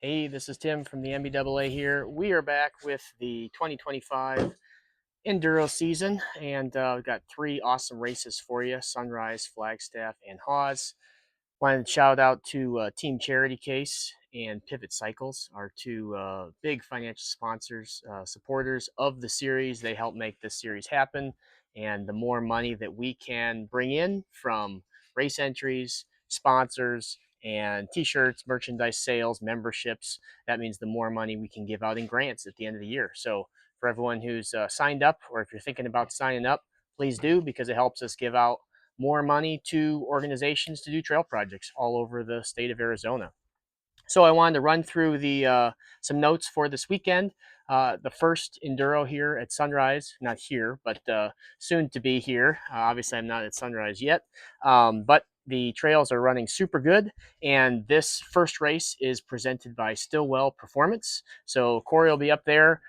Hey, this is Tim from the NBAA here. We are back with the 2025 Enduro season, and we've got three awesome races for you: Sunrise, Flagstaff, and Hawes. Wanted to shout out to Team Charity Case and Pivot Cycles, our two big financial sponsors, supporters of the series. They help make this series happen, and the more money that we can bring in from race entries, sponsors, and t-shirts, merchandise sales, memberships, that means the more money we can give out in grants at the end of the year. So for everyone who's signed up, or if you're thinking about signing up, please do, because it helps us give out more money to organizations to do trail projects all over the state of Arizona. So I wanted to run through the some notes for this weekend. The first Enduro here at Sunrise, not here, but soon to be here. Obviously, I'm not at Sunrise yet, but the trails are running super good. And this first race is presented by Stillwell Performance. So Corey will be up there.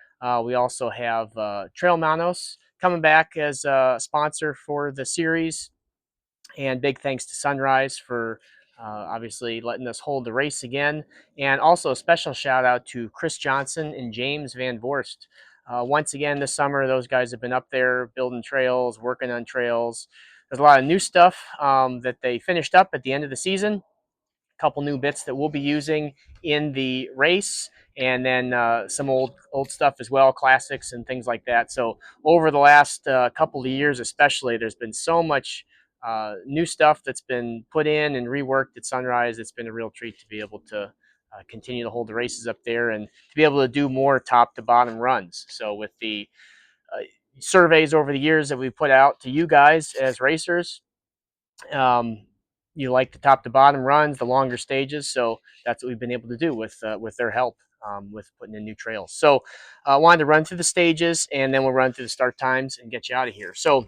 We also have Trail Manos coming back as a sponsor for the series. And big thanks to Sunrise for obviously letting us hold the race again. And also a special shout out to Chris Johnson and James Van Vorst. Once again this summer, those guys have been up there building trails, working on trails. There's a lot of new stuff that they finished up at the end of the season. A couple new bits that we'll be using in the race, and then some old stuff as well, classics and things like that. So over the last couple of years especially, there's been so much new stuff that's been put in and reworked at Sunrise. It's been a real treat to be able to continue to hold the races up there and to be able to do more top to bottom runs. So with the uh, surveys over the years that we put out to you guys as racers, um, you like the top to bottom runs, the longer stages. So that's what we've been able to do with their help with putting in new trails. So I wanted to run through the stages, and then we'll run through the start times and get you out of here. So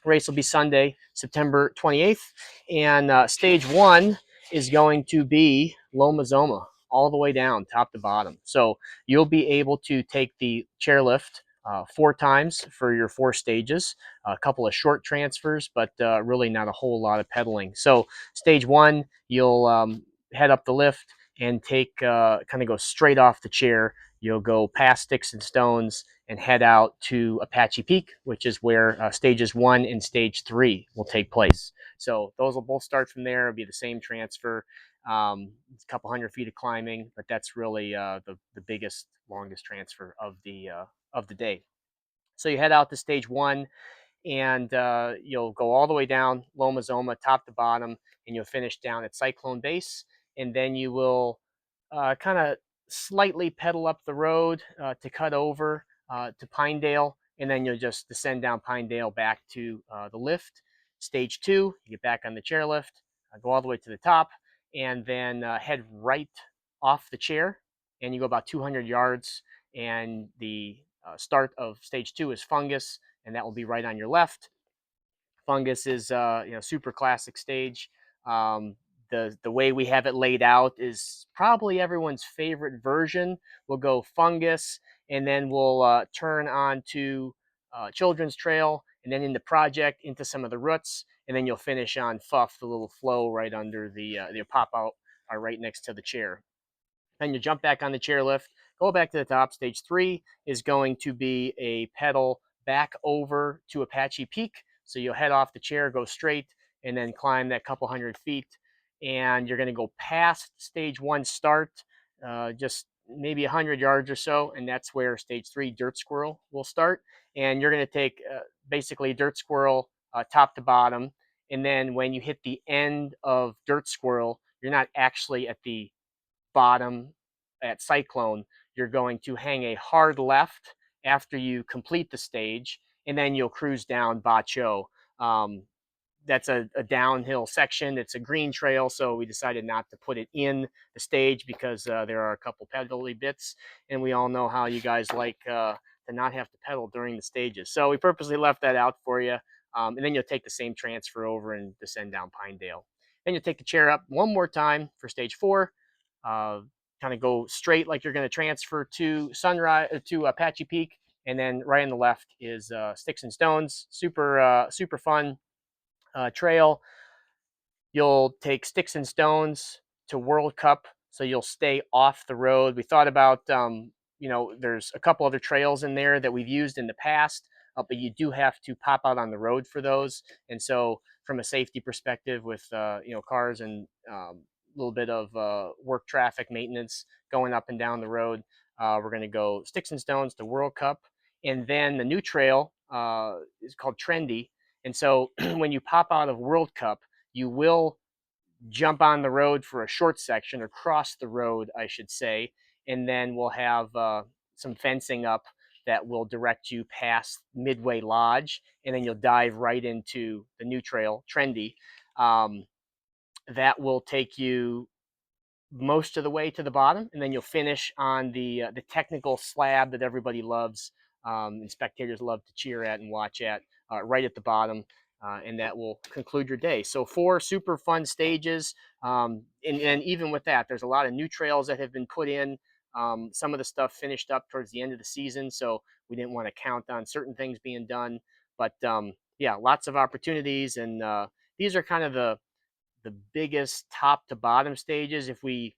race will be Sunday, September 28th, and stage one is going to be Loma Zoma, all the way down, top to bottom. So you'll be able to take the chairlift 4 times for your 4 stages, a couple of short transfers, but really not a whole lot of pedaling. So stage one, you'll head up the lift and take kind of go straight off the chair. You'll go past Sticks and Stones and head out to Apache Peak, which is where stages 1 and stage 3 will take place. So those will both start from there. It'll be the same transfer. It's a couple hundred feet of climbing, but that's really the biggest, longest transfer of the day. So you head out to stage 1, and you'll go all the way down Loma Zoma, top to bottom, and you'll finish down at Cyclone Base, and then you will kind of slightly pedal up the road to cut over to Pinedale, and then you'll just descend down Pinedale back to the lift. Stage 2, you get back on the chairlift, go all the way to the top, and then head right off the chair, and you go about 200 yards, and the start of stage 2 is Fungus, and that will be right on your left. Fungus is super classic stage. Um, the way we have it laid out is probably everyone's favorite version. We'll go Fungus, and then we'll turn on to Children's Trail, and then into Project, into some of the roots, and then you'll finish on Fuff, the little flow right under the pop out right next to the chair. Then you jump back on the chairlift, go back to the top. Stage 3 is going to be a pedal back over to Apache Peak. So you'll head off the chair, go straight, and then climb that couple hundred feet. And you're going to go past stage 1 start, just maybe 100 yards or so. And that's where stage 3 Dirt Squirrel will start. And you're going to take basically Dirt Squirrel top to bottom. And then when you hit the end of Dirt Squirrel, you're not actually at the bottom at Cyclone. You're going to hang a hard left after you complete the stage, and then you'll cruise down Bacho. Um, that's a downhill section. It's a green trail, so we decided not to put it in the stage because there are a couple pedally bits, and we all know how you guys like to not have to pedal during the stages. So we purposely left that out for you, and then you'll take the same transfer over and descend down Pinedale. Then you'll take the chair up one more time for stage 4, uh, kind of go straight like you're going to transfer to Sunrise to Apache Peak, and then right on the left is Sticks and Stones. Super fun trail. You'll take Sticks and Stones to World Cup so you'll stay off the road. We thought about, there's a couple other trails in there that we've used in the past, but you do have to pop out on the road for those. And so, from a safety perspective, with cars and a little bit of work traffic maintenance going up and down the road, we're going to go sticks and stones to World Cup, and then the new trail is called Trendy. And so, when you pop out of World Cup, you will jump on the road for a short section, or cross the road, I should say, and then we'll have some fencing up that will direct you past Midway Lodge, and then you'll dive right into the new trail, Trendy. Um, that will take you most of the way to the bottom, and then you'll finish on the technical slab that everybody loves, and spectators love to cheer at and watch at, right at the bottom, and that will conclude your day. So 4 super fun stages, and even with that, there's a lot of new trails that have been put in. Some of the stuff finished up towards the end of the season, so we didn't want to count on certain things being done. But yeah, lots of opportunities, and these are kind of the biggest top to bottom stages. If we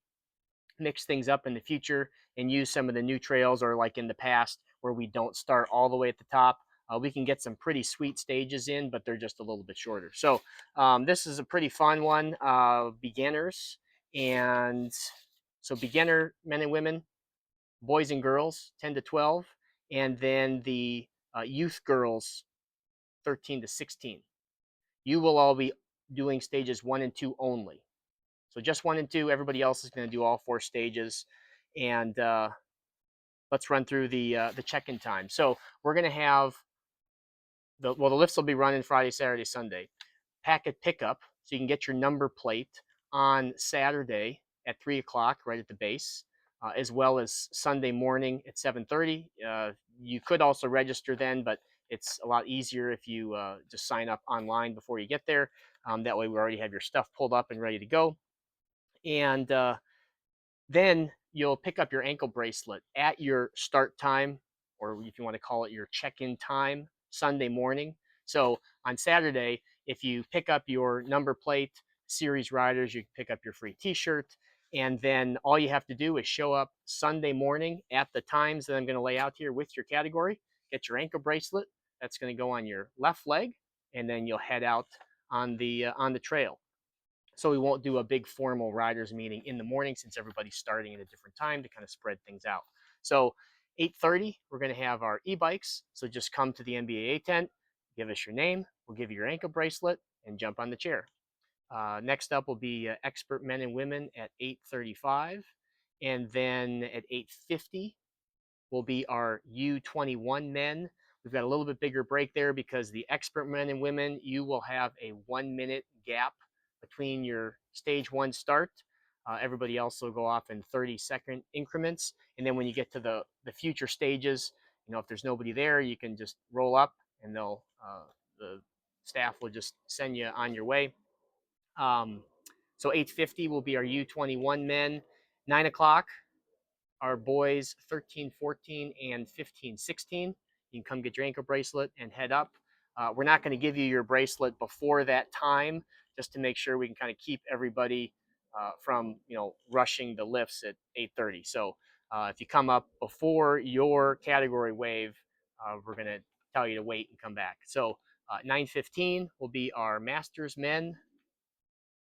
mix things up in the future and use some of the new trails, or like in the past where we don't start all the way at the top, we can get some pretty sweet stages in, but they're just a little bit shorter. So this is a pretty fun one. Beginners, and so beginner men and women, boys and girls 10 to 12, and then the youth girls 13 to 16. You will all be doing stages 1 and 2 only. So just 1 and 2. Everybody else is going to do all 4 stages, and let's run through the check-in time. So we're going to have the lifts will be running Friday, Saturday, Sunday. Packet pickup, so you can get your number plate on Saturday at 3 o'clock, right at the base, as well as Sunday morning at 7:30. You could also register then, but it's a lot easier if you just sign up online before you get there. That way, we already have your stuff pulled up and ready to go. And then you'll pick up your ankle bracelet at your start time, or if you want to call it your check-in time, Sunday morning. So on Saturday, if you pick up your number plate, series riders, you pick up your free t-shirt. And then all you have to do is show up Sunday morning at the times that I'm going to lay out here with your category, get your ankle bracelet. That's going to go on your left leg, and then you'll head out on the trail. So we won't do a big formal riders meeting in the morning, since everybody's starting at a different time to kind of spread things out. So 8:30, we're going to have our e-bikes. So just come to the NBAA tent, give us your name, we'll give you your ankle bracelet, and jump on the chair. Next up will be expert men and women at 8:35, and then at 8:50 will be our U21 men. We've got a little bit bigger break there because the expert men and women, you will have a 1 minute gap between your stage 1 start. Everybody else will go off in 30-second increments. And then when you get to the future stages, if there's nobody there, you can just roll up, and the staff will just send you on your way. So 8:50 will be our U21 men. 9 o'clock, our boys 13, 14, and 15, 16. You can come get your ankle bracelet and head up. We're not going to give you your bracelet before that time, just to make sure we can kind of keep everybody from rushing the lifts at 8:30. So if you come up before your category wave, we're going to tell you to wait and come back. So 9:15 will be our masters men.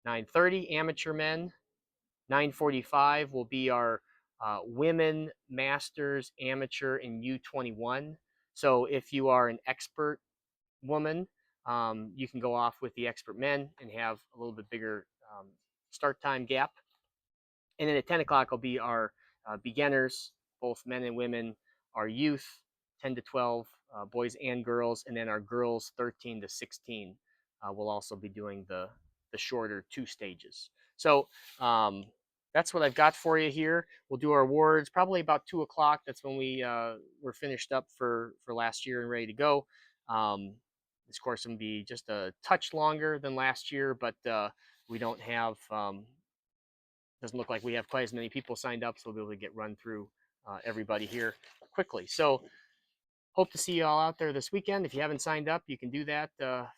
9:30 amateur men. 9:45 will be our women masters, amateur, and U21. So if you are an expert woman, you can go off with the expert men and have a little bit bigger start time gap. And then at 10 o'clock will be our beginners, both men and women, our youth, 10 to 12, boys and girls, and then our girls, 13 to 16, will also be doing the shorter 2 stages. So that's what I've got for you here. We'll do our awards probably about 2 o'clock. That's when we're finished up for last year and ready to go. This course will be just a touch longer than last year, but we don't have doesn't look like we have quite as many people signed up, so we'll be able to get run through everybody here quickly. So hope to see you all out there this weekend. If you haven't signed up, you can do that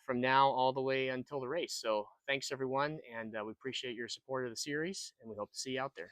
from now all the way until the race. So thanks, everyone, and we appreciate your support of the series, and we hope to see you out there.